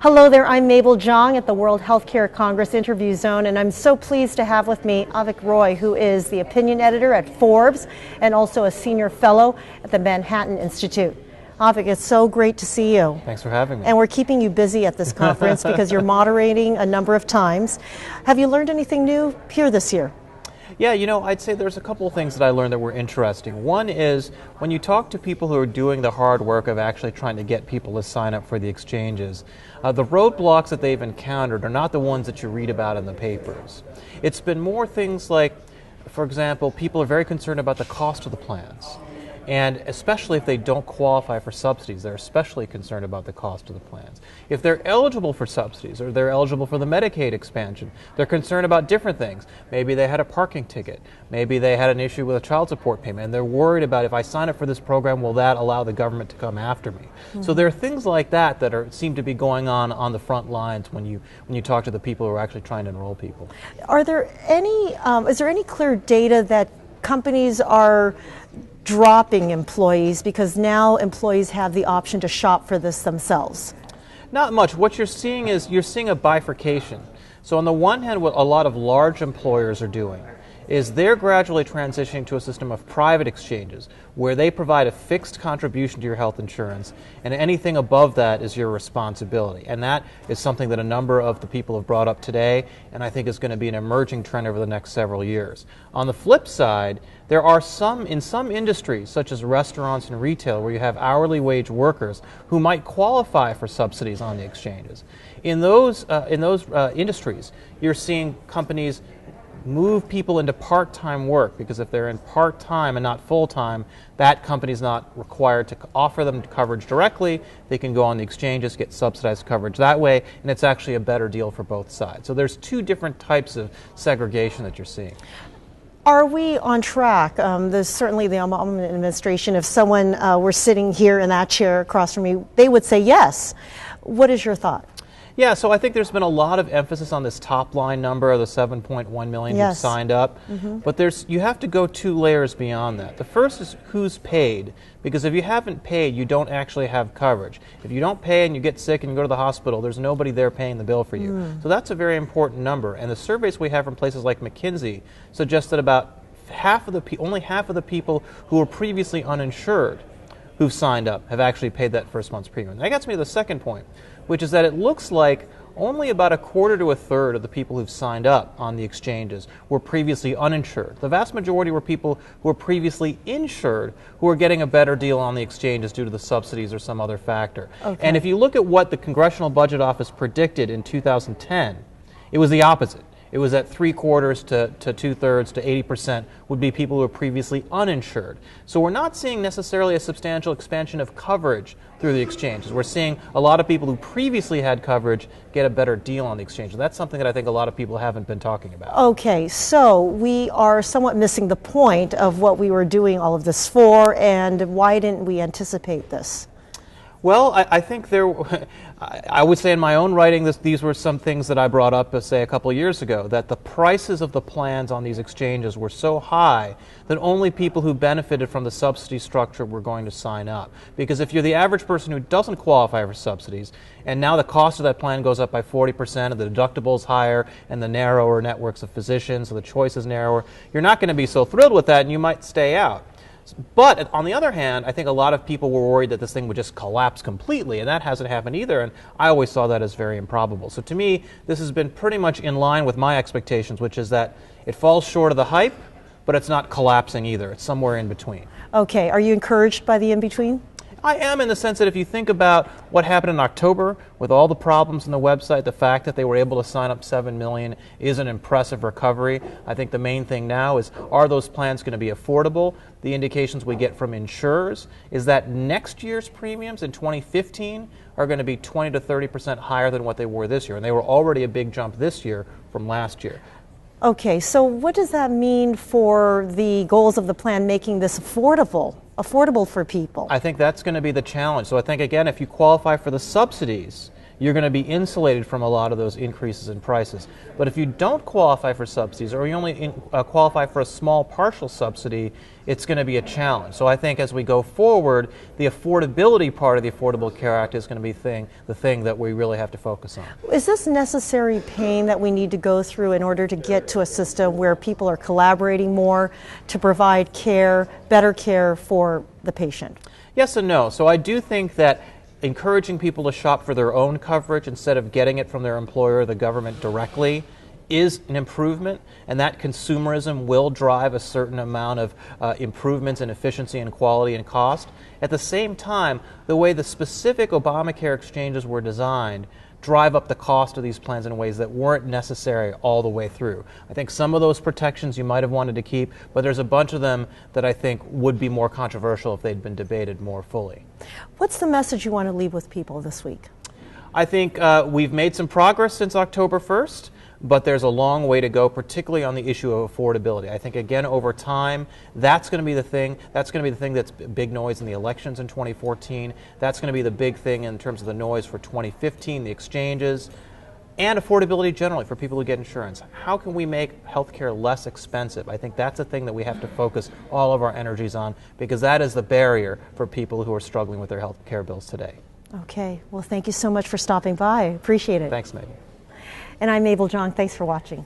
Hello there, I'm Mabel Jong at the World Healthcare Congress Interview Zone, and I'm so pleased to have with me Avik Roy, who is the opinion editor at Forbes and also a senior fellow at the Manhattan Institute. Avik, it's so great to see you. Thanks for having me. And we're keeping you busy at this conference because you're moderating a number of times. Have you learned anything new here this year? Yeah, I'd say there's a couple of things that I learned that were interesting. One is when you talk to people who are doing the hard work of actually trying to get people to sign up for the exchanges, the roadblocks that they've encountered are not the ones that you read about in the papers. It's been more things like, for example, people are very concerned about the cost of the plans. And especially if they don't qualify for subsidies, they're especially concerned about the cost of the plans. If they're eligible for subsidies or they're eligible for the Medicaid expansion, they're concerned about different things. Maybe they had a parking ticket. Maybe they had an issue with a child support payment. And they're worried about, if I sign up for this program, will that allow the government to come after me? Mm-hmm. So there are things like that that seem to be going on the front lines when you talk to the people who are actually trying to enroll people. Are there any, is there any clear data that companies are dropping employees because now employees have the option to shop for this themselves? Not much. What you're seeing is a bifurcation. So on the one hand, what a lot of large employers are doing is they're gradually transitioning to a system of private exchanges where they provide a fixed contribution to your health insurance, and anything above that is your responsibility. And that is something that a number of the people have brought up today, and I think is going to be an emerging trend over the next several years. On the flip side, there are in some industries, such as restaurants and retail, where you have hourly wage workers who might qualify for subsidies on the exchanges. In those industries, you're seeing companies move people into part-time work, because if they're in part-time and not full-time, that company's not required to offer them coverage directly. They can go on the exchanges, get subsidized coverage that way, and it's actually a better deal for both sides. So there's two different types of segregation that you're seeing. Are we on track? There's certainly the Obama administration, if someone were sitting here in that chair across from me, they would say yes. What is your thought? Yeah, so I think there's been a lot of emphasis on this top line number of the 7.1 million who signed up. Mm-hmm. But you have to go two layers beyond that. The first is who's paid, because if you haven't paid, you don't actually have coverage. If you don't pay and you get sick and you go to the hospital, there's nobody there paying the bill for you. So that's a very important number. And the surveys we have from places like McKinsey suggest that about only half of the people who were previously uninsured who've signed up have actually paid that first month's premium. And that gets me to the second point, which is that it looks like only about a quarter to a third of the people who've signed up on the exchanges were previously uninsured. The vast majority were people who were previously insured who were getting a better deal on the exchanges due to the subsidies or some other factor. Okay. And if you look at what the Congressional Budget Office predicted in 2010, it was the opposite. It was at 3/4 to 2/3 to 80% would be people who were previously uninsured. So we're not seeing necessarily a substantial expansion of coverage through the exchanges. We're seeing a lot of people who previously had coverage get a better deal on the exchange. That's something that I think a lot of people haven't been talking about. Okay, so we are somewhat missing the point of what we were doing all of this for, and why didn't we anticipate this? Well, I think I would say in my own writing, these were some things that I brought up, say, a couple of years ago, that the prices of the plans on these exchanges were so high that only people who benefited from the subsidy structure were going to sign up. Because if you're the average person who doesn't qualify for subsidies, and now the cost of that plan goes up by 40%, and the deductible is higher, and the narrower networks of physicians, so the choice is narrower, you're not going to be so thrilled with that, and you might stay out. But on the other hand, I think a lot of people were worried that this thing would just collapse completely, and that hasn't happened either, and I always saw that as very improbable. So to me, this has been pretty much in line with my expectations, which is that it falls short of the hype, but it's not collapsing either. It's somewhere in between. Okay, are you encouraged by the in-between? I am, in the sense that if you think about what happened in October with all the problems in the website, the fact that they were able to sign up 7 million is an impressive recovery. I think the main thing now is, are those plans going to be affordable? The indications we get from insurers is that next year's premiums in 2015 are going to be 20 to 30% higher than what they were this year, and they were already a big jump this year from last year. Okay, so what does that mean for the goals of the plan, making this affordable for people? I think that's going to be the challenge. So I think, again, if you qualify for the subsidies, you're going to be insulated from a lot of those increases in prices. But if you don't qualify for subsidies, or you only qualify for a small partial subsidy, it's going to be a challenge. So I think as we go forward, the affordability part of the Affordable Care Act is going to be the thing that we really have to focus on. Is this necessary pain that we need to go through in order to get to a system where people are collaborating more to provide care, better care for the patient? Yes and no. So I do think that encouraging people to shop for their own coverage instead of getting it from their employer or the government directly is an improvement, and that consumerism will drive a certain amount of improvements in efficiency and quality and cost. At the same time, the way the specific Obamacare exchanges were designed drive up the cost of these plans in ways that weren't necessary all the way through. I think some of those protections you might have wanted to keep, but there's a bunch of them that I think would be more controversial if they'd been debated more fully. What's the message you want to leave with people this week? I think we've made some progress since October 1st. But there's a long way to go, particularly on the issue of affordability. I think, again, over time, that's going to be the thing. That's going to be the thing that's big noise in the elections in 2014. That's going to be the big thing in terms of the noise for 2015, the exchanges, and affordability generally for people who get insurance. How can we make healthcare less expensive? I think that's a thing that we have to focus all of our energies on, because that is the barrier for people who are struggling with their healthcare bills today. Okay. Well, thank you so much for stopping by. Appreciate it. Thanks, Megan. And I'm Mabel Jong. Thanks for watching.